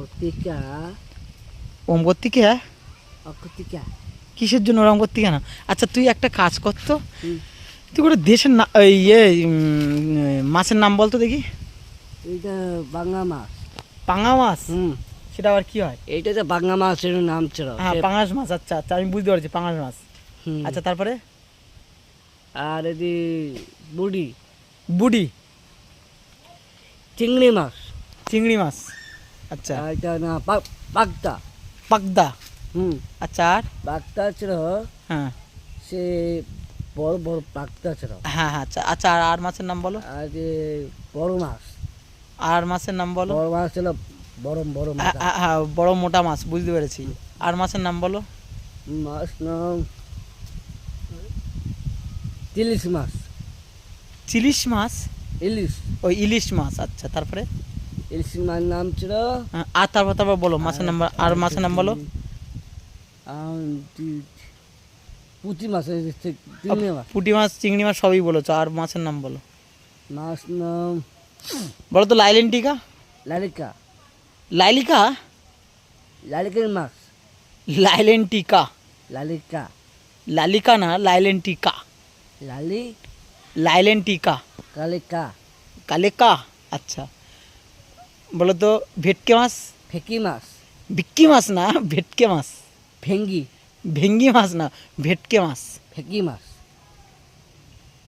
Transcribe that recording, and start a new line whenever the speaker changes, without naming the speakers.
অকতিকা
ওম করতে কে?
অকতিকা
কিসের জন্য ওরম করতে কেন? আচ্ছা তুই একটা কাজ কর তো,
হুম।
তুই করে দেশের না মাছের নাম বলতো দেখি।
এইটা বাংলা মাছ।
পাঙা মাছ?
হুম,
সেটা আবার কি হয়?
এইটা তো বাংলা মাছের নাম ছিল।
হ্যাঁ পাঙাশ মাছ, আচ্ছা আচ্ছা আমি বুঝতে পারছি পাঙাশ মাছ। আচ্ছা তারপরে?
আর এদি বুড়ি
বুডি,
চিংড়ি মাছ।
চিংড়ি মাছ, আচ্ছা।
আর এটা না পাকটা।
পাগদা,
হুম,
আচ্ছা আর?
পাকটা ছিল
হ্যাঁ
সে বড় বড় পাকটা ছিল।
হ্যাঁ হ্যাঁ আচ্ছা আচ্ছা, আর মাছের নাম বলো।
আর যে বড় মাছ,
আর মাছের নাম বলো।
বড় মাছ ছিল বড় বড় মাছ।
হ্যাঁ বড় মোটা মাছ বুঝতে পেরেছি। আর মাছের নাম বলো।
মাছ নাম ইলিশ মাছ।
চিলিশ মাছ?
ইলিশ
ওই ইলিশ মাছ, আচ্ছা তারপরে?
ইলিশ মাছ নাম ছিল।
আর তারপর তারপর বলো মাছের নাম, আর মাছের নাম বলো।
পুঁটি মাছ, চিংড়ি মাছ।
পুঁটি মাছ চিংড়ি মাছ সবই বলেছো, আর মাছের নাম বলো।
মাছ নাম
বলো তো। লাইলেন্টিকা?
লালিকা।
লাইলিকা?
লালিকের মাছ।
লাইলেন্টিকা?
লালিকা।
লালিকা না, লাইলেন্টিকা।
লালি
লাইলেন্টিকা,
কালিকা।
কালেকা, আচ্ছা। বলো তো ভেটকে মাছ?
ফেকি মাছ।
ভিক্কি মাছ না, ভেটকে মাছ।
ভেঙ্গি।
ভেঙ্গি মাছ না, ভেটকে মাছ।
ফেকি মাছ।